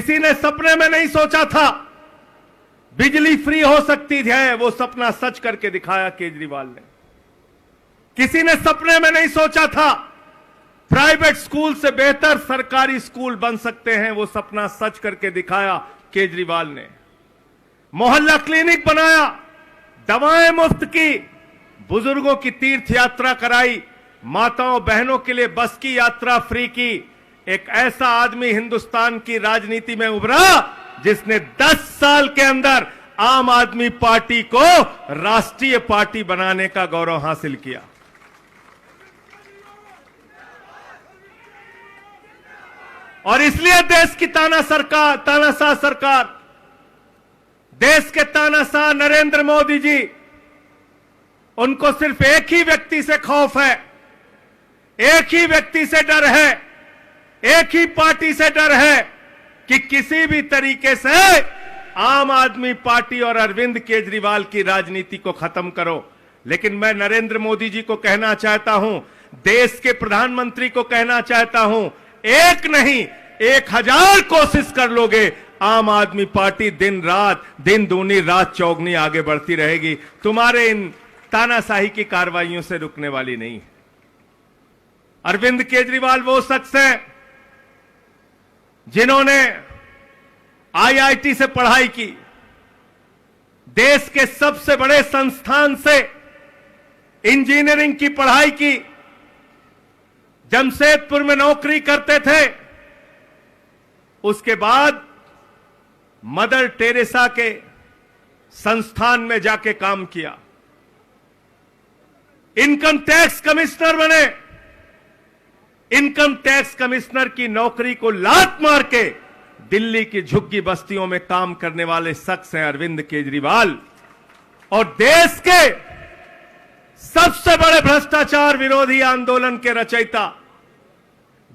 किसी ने सपने में नहीं सोचा था बिजली फ्री हो सकती है, वो सपना सच करके दिखाया केजरीवाल ने। किसी ने सपने में नहीं सोचा था प्राइवेट स्कूल से बेहतर सरकारी स्कूल बन सकते हैं, वो सपना सच करके दिखाया केजरीवाल ने। मोहल्ला क्लिनिक बनाया, दवाएं मुफ्त की, बुजुर्गों की तीर्थ यात्रा कराई, माताओं बहनों के लिए बस की यात्रा फ्री की। एक ऐसा आदमी हिंदुस्तान की राजनीति में उभरा जिसने 10 साल के अंदर आम आदमी पार्टी को राष्ट्रीय पार्टी बनाने का गौरव हासिल किया। और इसलिए देश की तानाशाह सरकार, देश के तानाशाह नरेंद्र मोदी जी, उनको सिर्फ एक ही व्यक्ति से खौफ है, एक ही व्यक्ति से डर है, एक ही पार्टी से डर है कि किसी भी तरीके से आम आदमी पार्टी और अरविंद केजरीवाल की राजनीति को खत्म करो। लेकिन मैं नरेंद्र मोदी जी को कहना चाहता हूं, देश के प्रधानमंत्री को कहना चाहता हूं, एक नहीं 1000 कोशिश कर लोगे, आम आदमी पार्टी दिन दूनी रात चौगनी आगे बढ़ती रहेगी। तुम्हारे इन तानाशाही की कार्रवाइयों से रुकने वाली नहीं। अरविंद केजरीवाल वो शख्स हैं जिन्होंने आईआईटी से पढ़ाई की, देश के सबसे बड़े संस्थान से इंजीनियरिंग की पढ़ाई की, जमशेदपुर में नौकरी करते थे। उसके बाद मदर टेरेसा के संस्थान में जाके काम किया, इनकम टैक्स कमिश्नर बने। इनकम टैक्स कमिश्नर की नौकरी को लात मार के दिल्ली की झुग्गी बस्तियों में काम करने वाले शख्स हैं अरविंद केजरीवाल। और देश के सबसे बड़े भ्रष्टाचार विरोधी आंदोलन के रचयिता,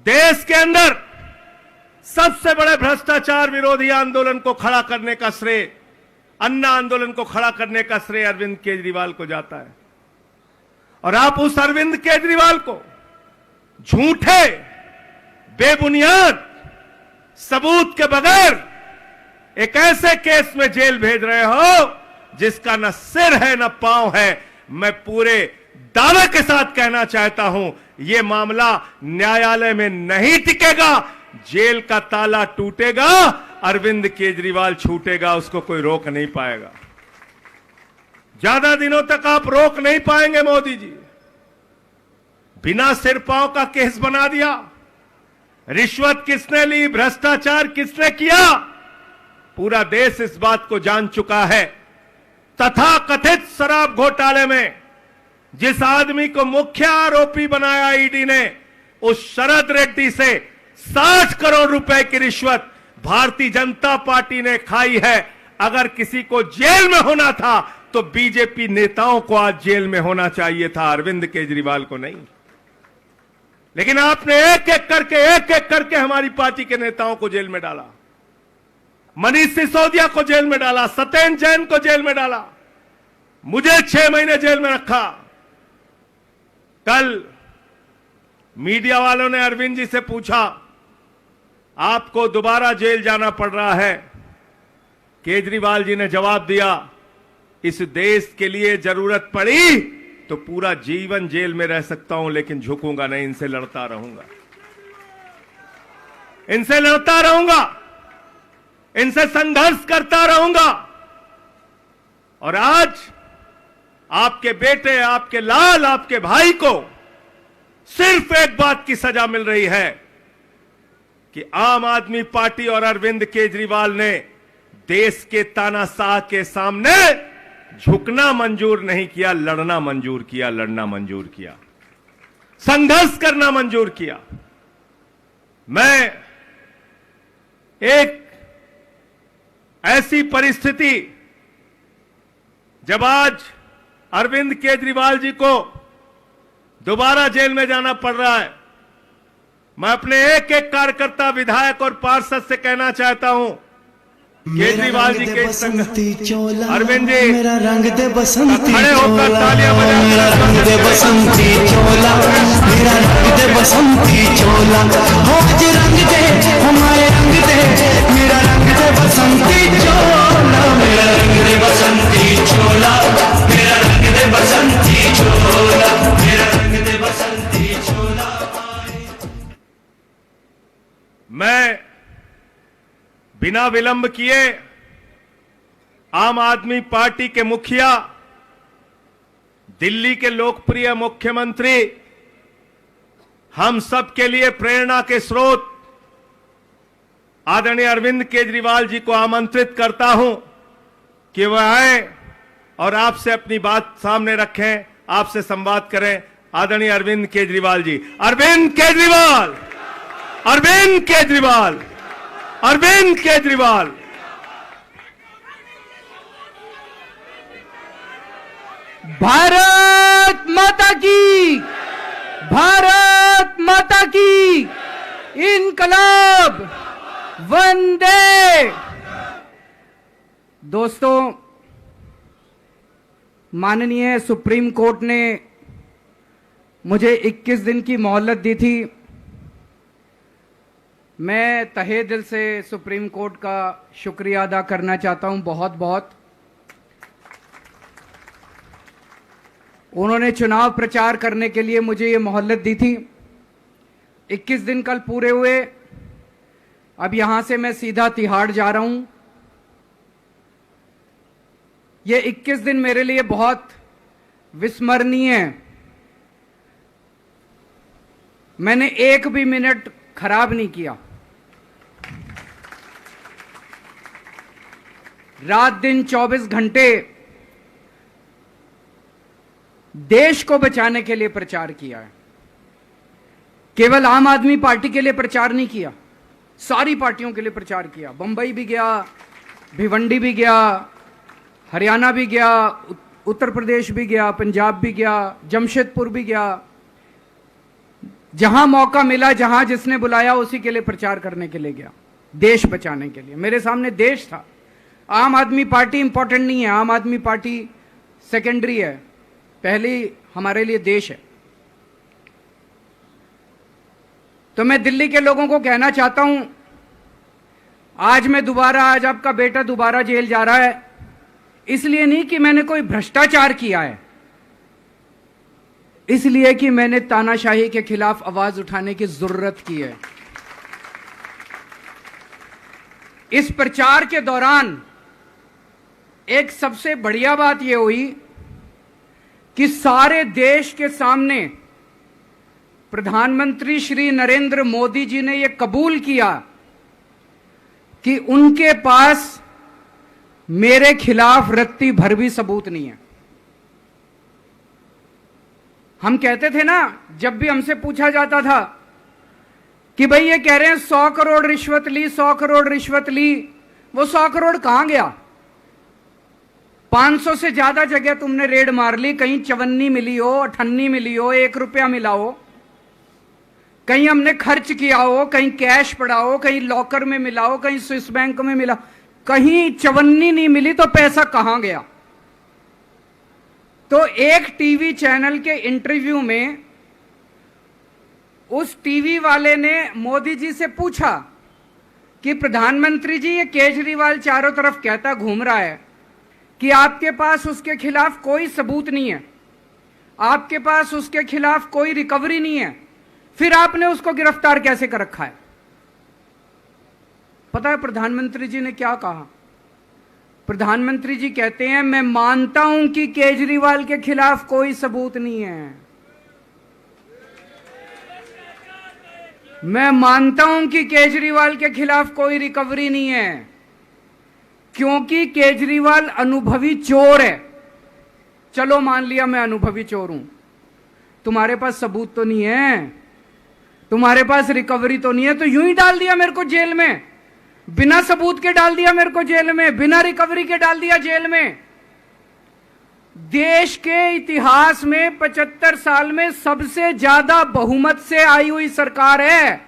देश के अंदर सबसे बड़े भ्रष्टाचार विरोधी आंदोलन को खड़ा करने का श्रेय, अन्ना आंदोलन को खड़ा करने का श्रेय अरविंद केजरीवाल को जाता है। और आप उस अरविंद केजरीवाल को झूठे, बेबुनियाद सबूत के बगैर एक ऐसे केस में जेल भेज रहे हो जिसका न सिर है न पांव है। मैं पूरे दावे के साथ कहना चाहता हूं, यह मामला न्यायालय में नहीं टिकेगा, जेल का ताला टूटेगा, अरविंद केजरीवाल छूटेगा, उसको कोई रोक नहीं पाएगा। ज्यादा दिनों तक आप रोक नहीं पाएंगे मोदी जी। बिना सिर पांव का केस बना दिया। रिश्वत किसने ली, भ्रष्टाचार किसने किया, पूरा देश इस बात को जान चुका है। तथाकथित शराब घोटाले में जिस आदमी को मुख्य आरोपी बनाया ईडी ने, उस शरद रेड्डी से 60 करोड़ रुपए की रिश्वत भारतीय जनता पार्टी ने खाई है। अगर किसी को जेल में होना था तो बीजेपी नेताओं को आज जेल में होना चाहिए था, अरविंद केजरीवाल को नहीं। लेकिन आपने एक एक करके हमारी पार्टी के नेताओं को जेल में डाला। मनीष सिसोदिया को जेल में डाला, सत्येंद्र जैन को जेल में डाला, मुझे 6 महीने जेल में रखा। कल मीडिया वालों ने अरविंद जी से पूछा, आपको दोबारा जेल जाना पड़ रहा है। केजरीवाल जी ने जवाब दिया, इस देश के लिए जरूरत पड़ी तो पूरा जीवन जेल में रह सकता हूं, लेकिन झुकूंगा नहीं, इनसे लड़ता रहूंगा, इनसे लड़ता रहूंगा, इनसे संघर्ष करता रहूंगा। और आज आपके बेटे, आपके लाल, आपके भाई को सिर्फ एक बात की सजा मिल रही है कि आम आदमी पार्टी और अरविंद केजरीवाल ने देश के तानाशाह के सामने झुकना मंजूर नहीं किया, लड़ना मंजूर किया, लड़ना मंजूर किया, संघर्ष करना मंजूर किया। मैं एक ऐसी परिस्थिति जब आज अरविंद केजरीवाल जी को दोबारा जेल में जाना पड़ रहा है, मैं अपने एक एक कार्यकर्ता, विधायक और पार्षद से कहना चाहता हूं, केजरीवाल जी के संग अरविंद जी मेरा रंग दे बसंती खड़े होकर तालियां चोला, मेरा रंग दे बसंती चोला, मेरा रंग दे बसंती चोला, हो आज रंग दे हमारे रंग दे, मेरा बसंती चोला, मेरा रंग दे बसंती चोला, मेरा रंग दे बसंती चोला, मेरा रंग दे बसंती चोला। मैं बिना विलंब किए आम आदमी पार्टी के मुखिया, दिल्ली के लोकप्रिय मुख्यमंत्री, हम सब के लिए प्रेरणा के स्रोत आदरणीय अरविंद केजरीवाल जी को आमंत्रित करता हूं कि वह आए और आपसे अपनी बात सामने रखें, आपसे संवाद करें। आदरणीय अरविंद केजरीवाल जी। अरविंद केजरीवाल, अरविंद केजरीवाल, अरविंद केजरीवाल। भारत माता की, भारत माता की, इनकलाब, वंदे। दोस्तों, माननीय सुप्रीम कोर्ट ने मुझे 21 दिन की मोहलत दी थी। मैं तहे दिल से सुप्रीम कोर्ट का शुक्रिया अदा करना चाहता हूं, बहुत बहुत। उन्होंने चुनाव प्रचार करने के लिए मुझे ये मोहलत दी थी। 21 दिन कल पूरे हुए। अब यहां से मैं सीधा तिहाड़ जा रहा हूं। ये 21 दिन मेरे लिए बहुत विस्मरणीय है। मैंने एक भी मिनट खराब नहीं किया। रात दिन 24 घंटे देश को बचाने के लिए प्रचार किया है। केवल आम आदमी पार्टी के लिए प्रचार नहीं किया, सारी पार्टियों के लिए प्रचार किया। बंबई भी गया, भिवंडी भी गया, हरियाणा भी गया, उत्तर प्रदेश भी गया, पंजाब भी गया, जमशेदपुर भी गया। जहां मौका मिला, जहां जिसने बुलाया, उसी के लिए प्रचार करने के लिए गया, देश बचाने के लिए। मेरे सामने देश था। आम आदमी पार्टी इंपॉर्टेंट नहीं है, आम आदमी पार्टी सेकेंडरी है, पहली हमारे लिए देश है। तो मैं दिल्ली के लोगों को कहना चाहता हूं, आज आपका बेटा दोबारा जेल जा रहा है, इसलिए नहीं कि मैंने कोई भ्रष्टाचार किया है, इसलिए कि मैंने तानाशाही के खिलाफ आवाज उठाने की जरूरत की है। इस प्रचार के दौरान एक सबसे बढ़िया बात यह हुई कि सारे देश के सामने प्रधानमंत्री श्री नरेंद्र मोदी जी ने यह कबूल किया कि उनके पास मेरे खिलाफ रत्ती भर भी सबूत नहीं है। हम कहते थे ना, जब भी हमसे पूछा जाता था कि भाई ये कह रहे हैं 100 करोड़ रिश्वत ली, 100 करोड़ रिश्वत ली, वो 100 करोड़ कहां गया? 500 से ज्यादा जगह तुमने रेड मार ली, कहीं चवन्नी मिली हो, अठन्नी मिली हो, 1 रुपया मिला हो, कहीं हमने खर्च किया हो, कहीं कैश पड़ा हो, कहीं लॉकर में मिला हो, कहीं स्विस बैंक में मिला, कहीं चवन्नी नहीं मिली, तो पैसा कहां गया? तो एक टीवी चैनल के इंटरव्यू में उस टीवी वाले ने मोदी जी से पूछा कि प्रधानमंत्री जी, ये केजरीवाल चारों तरफ कहता घूम रहा है कि आपके पास उसके खिलाफ कोई सबूत नहीं है, आपके पास उसके खिलाफ कोई रिकवरी नहीं है, फिर आपने उसको गिरफ्तार कैसे कर रखा है? पता है प्रधानमंत्री जी ने क्या कहा? प्रधानमंत्री जी कहते हैं, मैं मानता हूं कि केजरीवाल के खिलाफ कोई सबूत नहीं है, मैं मानता हूं कि केजरीवाल के खिलाफ कोई रिकवरी नहीं है, क्योंकि केजरीवाल अनुभवी चोर है। चलो मान लिया मैं अनुभवी चोर हूं, तुम्हारे पास सबूत तो नहीं है, तुम्हारे पास रिकवरी तो नहीं है, तो यूं ही डाल दिया मेरे को जेल में, बिना सबूत के डाल दिया मेरे को जेल में, बिना रिकवरी के डाल दिया जेल में। देश के इतिहास में 75 साल में सबसे ज्यादा बहुमत से आई हुई सरकार है।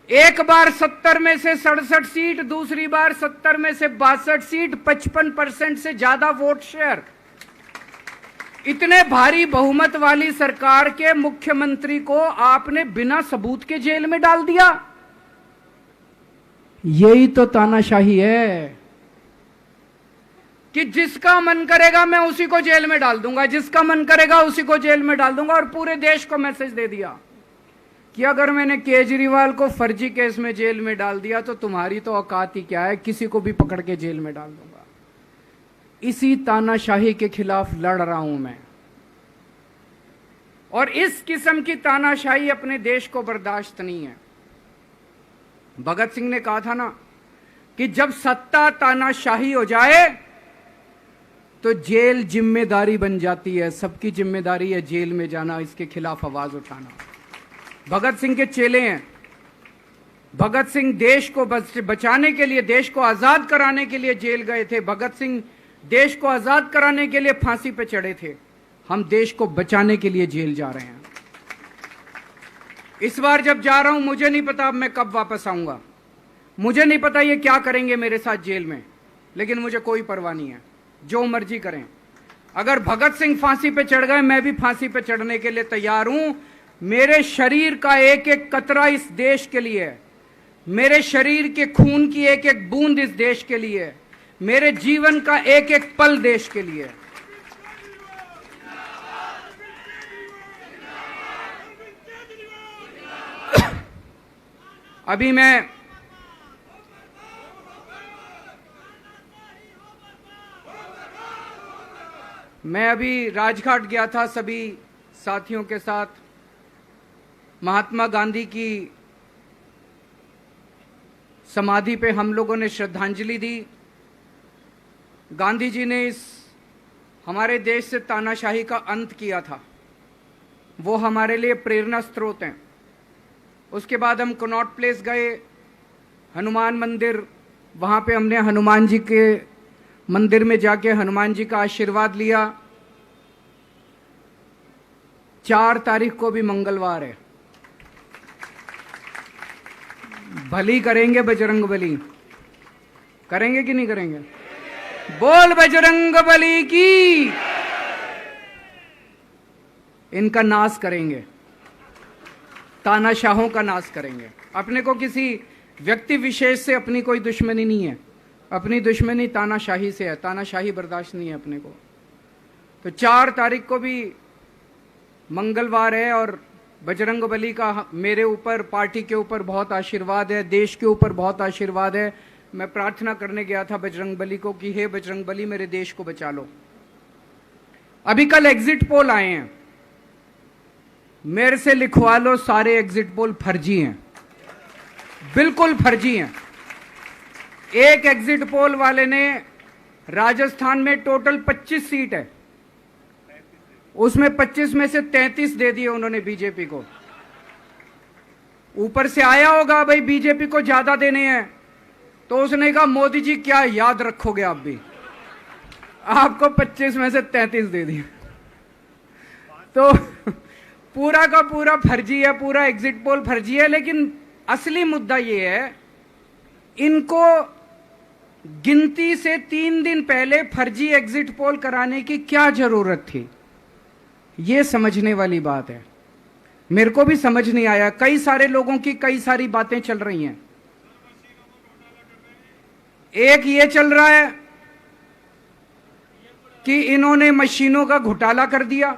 एक बार 70 में से 67 सीट, दूसरी बार 70 में से 62 सीट, 55% से ज्यादा वोट शेयर। इतने भारी बहुमत वाली सरकार के मुख्यमंत्री को आपने बिना सबूत के जेल में डाल दिया। यही तो तानाशाही है कि जिसका मन करेगा मैं उसी को जेल में डाल दूंगा, जिसका मन करेगा उसी को जेल में डाल दूंगा। और पूरे देश को मैसेज दे दिया कि अगर मैंने केजरीवाल को फर्जी केस में जेल में डाल दिया तो तुम्हारी तो औकात ही क्या है, किसी को भी पकड़ के जेल में डाल दूंगा। इसी तानाशाही के खिलाफ लड़ रहा हूं मैं, और इस किस्म की तानाशाही अपने देश को बर्दाश्त नहीं है। भगत सिंह ने कहा था ना कि जब सत्ता तानाशाही हो जाए तो जेल जिम्मेदारी बन जाती है, सबकी जिम्मेदारी है जेल में जाना, इसके खिलाफ आवाज उठाना। भगत सिंह के चेले हैं। भगत सिंह देश को बचाने के लिए, देश को आजाद कराने के लिए जेल गए थे। भगत सिंह देश को आजाद कराने के लिए फांसी पे चढ़े थे। हम देश को बचाने के लिए जेल जा रहे हैं। इस बार जब जा रहा हूं, मुझे नहीं पता अब मैं कब वापस आऊंगा, मुझे नहीं पता ये क्या करेंगे मेरे साथ जेल में, लेकिन मुझे कोई परवाह नहीं है, जो मर्जी करें। अगर भगत सिंह फांसी पे चढ़ गए, मैं भी फांसी पे चढ़ने के लिए तैयार हूं। मेरे शरीर का एक एक कतरा इस देश के लिए है, मेरे शरीर के खून की एक एक बूंद इस देश के लिए है, मेरे जीवन का एक एक पल देश के लिए है। अभी मैं अभी राजघाट गया था सभी साथियों के साथ। महात्मा गांधी की समाधि पे हम लोगों ने श्रद्धांजलि दी। गांधी जी ने इस हमारे देश से तानाशाही का अंत किया था, वो हमारे लिए प्रेरणा स्रोत हैं। उसके बाद हम कनॉट प्लेस गए, हनुमान मंदिर, वहाँ पे हमने हनुमान जी के मंदिर में जाके हनुमान जी का आशीर्वाद लिया। 4 तारीख को भी मंगलवार है, भली करेंगे बजरंग बली, करेंगे कि नहीं करेंगे? बोल बजरंग बली की। इनका नाश करेंगे, तानाशाहों का नाश करेंगे। अपने को किसी व्यक्ति विशेष से अपनी कोई दुश्मनी नहीं है, अपनी दुश्मनी तानाशाही से है। तानाशाही बर्दाश्त नहीं है अपने को। तो 4 तारीख को भी मंगलवार है और बजरंग बली का मेरे ऊपर, पार्टी के ऊपर बहुत आशीर्वाद है, देश के ऊपर बहुत आशीर्वाद है। मैं प्रार्थना करने गया था बजरंग बली को कि हे बजरंग बली, मेरे देश को बचा लो। अभी कल एग्जिट पोल आए हैं, मेरे से लिखवा लो, सारे एग्जिट पोल फर्जी हैं, बिल्कुल फर्जी हैं। एक एग्जिट पोल वाले ने राजस्थान में टोटल 25 सीट है, उसमें 25 में से 33 दे दिए उन्होंने बीजेपी को। ऊपर से आया होगा भाई बीजेपी को ज्यादा देने हैं, तो उसने कहा मोदी जी क्या याद रखोगे आप भी, आपको 25 में से 33 दे दिए। तो पूरा का पूरा फर्जी है, पूरा एग्जिट पोल फर्जी है। लेकिन असली मुद्दा यह है, इनको गिनती से 3 दिन पहले फर्जी एग्जिट पोल कराने की क्या जरूरत थी, यह समझने वाली बात है। मेरे को भी समझ नहीं आया। कई सारे लोगों की कई सारी बातें चल रही हैं। एक ये चल रहा है कि इन्होंने मशीनों का घोटाला कर दिया,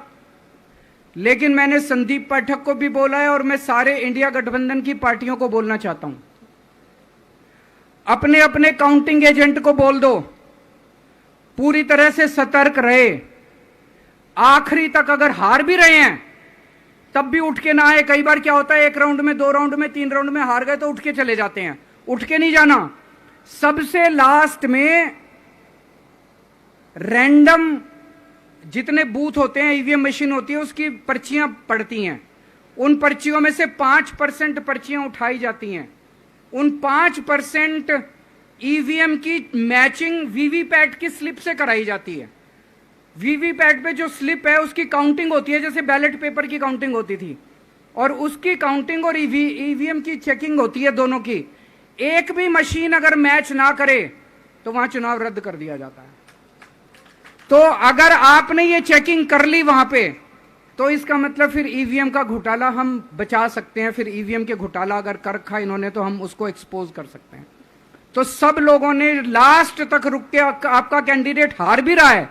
लेकिन मैंने संदीप पाठक को भी बोला है और मैं सारे इंडिया गठबंधन की पार्टियों को बोलना चाहता हूं, अपने अपने काउंटिंग एजेंट को बोल दो, पूरी तरह से सतर्क रहे। आखिरी तक अगर हार भी रहे हैं तब भी उठ के ना आए। कई बार क्या होता है, 1 राउंड में, 2 राउंड में, 3 राउंड में हार गए तो उठ के चले जाते हैं। उठ के नहीं जाना। सबसे लास्ट में रैंडम जितने बूथ होते हैं, ईवीएम मशीन होती है, उसकी पर्चियां पड़ती हैं। उन पर्चियों में से 5% पर्चियां उठाई जाती हैं। उन 5% ईवीएम की मैचिंग वीवीपैट की स्लिप से कराई जाती है। वीवीपैट पे जो स्लिप है उसकी काउंटिंग होती है, जैसे बैलेट पेपर की काउंटिंग होती थी, और उसकी काउंटिंग और ईवीएम की चेकिंग होती है दोनों की। एक भी मशीन अगर मैच ना करे तो वहां चुनाव रद्द कर दिया जाता है। तो अगर आपने ये चेकिंग कर ली वहां पे, तो इसका मतलब फिर ईवीएम का घोटाला हम बचा सकते हैं। फिर ईवीएम के घोटाला अगर कर रखा इन्होंने तो हम उसको एक्सपोज कर सकते हैं। तो सब लोगों ने लास्ट तक रुक के, आपका कैंडिडेट हार भी रहा है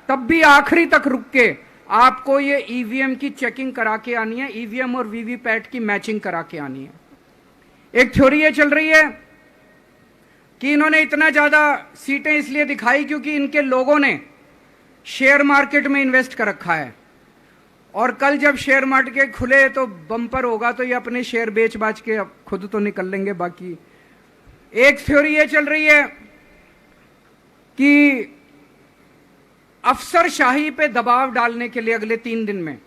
तब भी आखिरी तक रुक के आपको ये ईवीएम की चेकिंग करा के आनी है, ईवीएम और वीवीपैट की मैचिंग करा के आनी है। एक थ्योरी ये चल रही है कि इन्होंने इतना ज्यादा सीटें इसलिए दिखाई क्योंकि इनके लोगों ने शेयर मार्केट में इन्वेस्ट कर रखा है, और कल जब शेयर मार्केट खुले तो बम्पर होगा तो ये अपने शेयर बेच बाच के खुद तो निकल लेंगे। बाकी एक थ्योरी ये चल रही है कि अफसरशाही पे दबाव डालने के लिए अगले 3 दिन में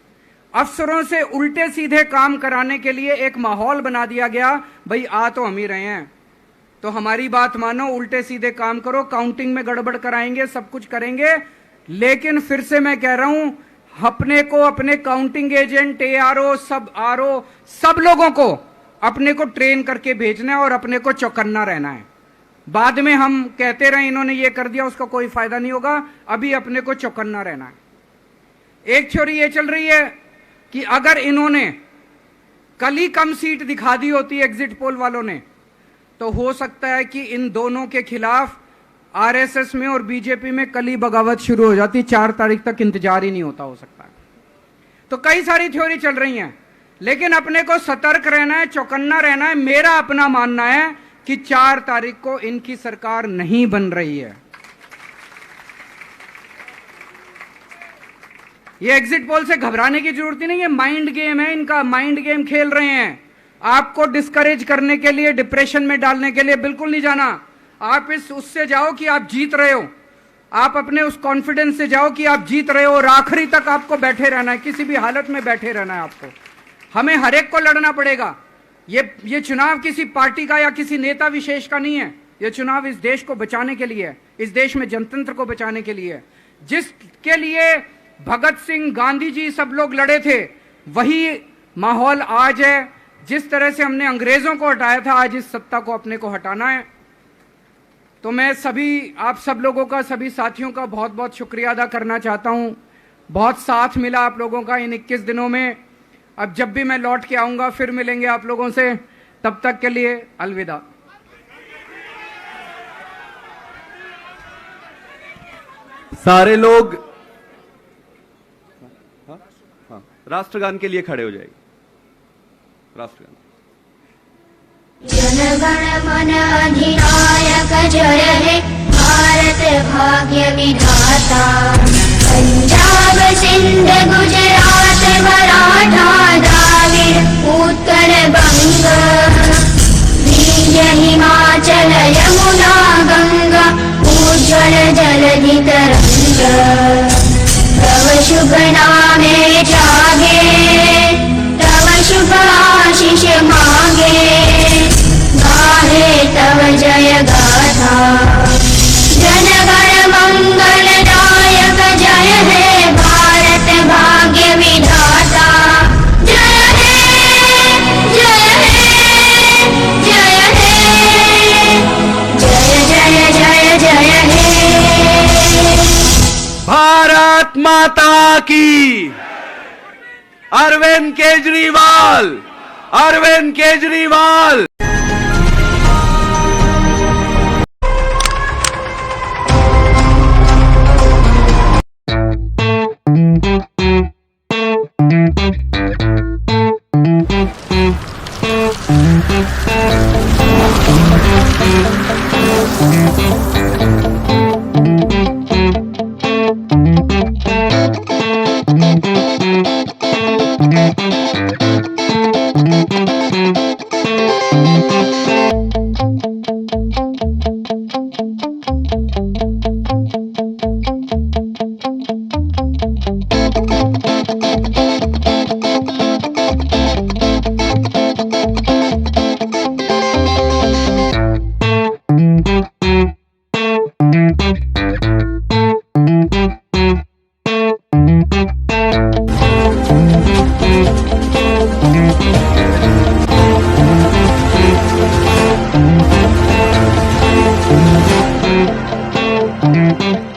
अफसरों से उल्टे सीधे काम कराने के लिए एक माहौल बना दिया गया। भाई आ तो हम ही रहे हैं तो हमारी बात मानो, उल्टे सीधे काम करो, काउंटिंग में गड़बड़ कराएंगे, सब कुछ करेंगे। लेकिन फिर से मैं कह रहा हूं, अपने को, अपने काउंटिंग एजेंट, एआरओ, सब आरओ, सब लोगों को अपने को ट्रेन करके भेजना है और अपने को चौकन्ना रहना है। बाद में हम कहते रहे इन्होंने ये कर दिया, उसका कोई फायदा नहीं होगा। अभी अपने को चौकन्ना रहना है। एक थ्योरी ये चल रही है कि अगर इन्होंने कल ही कम सीट दिखा दी होती एग्जिट पोल वालों ने, तो हो सकता है कि इन दोनों के खिलाफ आरएसएस में और बीजेपी में कल ही बगावत शुरू हो जाती। 4 तारीख तक इंतजार ही नहीं होता, हो सकता है। तो कई सारी थ्योरी चल रही हैं, लेकिन अपने को सतर्क रहना है, चौकन्ना रहना है। मेरा अपना मानना है कि 4 तारीख को इनकी सरकार नहीं बन रही है। ये एग्जिट पोल से घबराने की जरूरत ही नहीं है, माइंड गेम है इनका, माइंड गेम खेल रहे हैं। आपको डिस्करेज करने के लिए, डिप्रेशन में डालने के लिए बिल्कुल नहीं जाना। आप उससे जाओ कि आप जीत रहे हो, आप अपने उस कॉन्फिडेंस से जाओ कि आप जीत रहे हो, और आखिरी तक आपको बैठे रहना है, किसी भी हालत में बैठे रहना है आपको। हमें हर एक को लड़ना पड़ेगा। ये चुनाव किसी पार्टी का या किसी नेता विशेष का नहीं है। ये चुनाव इस देश को बचाने के लिए है, इस देश में जनतंत्र को बचाने के लिए है। जिसके लिए भगत सिंह, गांधी जी सब लोग लड़े थे, वही माहौल आज है। जिस तरह से हमने अंग्रेजों को हटाया था, आज इस सत्ता को अपने को हटाना है। तो मैं सभी, आप सब लोगों का, सभी साथियों का बहुत बहुत शुक्रिया अदा करना चाहता हूं। बहुत साथ मिला आप लोगों का इन 21 दिनों में। अब जब भी मैं लौट के आऊंगा फिर मिलेंगे आप लोगों से। तब तक के लिए अलविदा। सारे लोग राष्ट्रगान के लिए खड़े हो जाएंगे। राष्ट्रगान। जनगण मन अधिनायक जय हे भारत भाग्य विधाता। पंजाब सिंध गुजरात मराठा द्राविड़ उत्कल बंग। विंध्य हिमाचल यमुना गंगा उज्ज्वल जलधि तरंग। तव शुभ नामे जागे, तव शुभ आशीष मांगे। गाहे तव जय गाथा। जनगण मंगल नायक जय हे भारत भाग्य विधाता। जय हे, जय हे, जय हे, जय जय जय जय हे। भारत माता की। अरविंद केजरीवाल, अरविंद केजरीवाल। Thank you.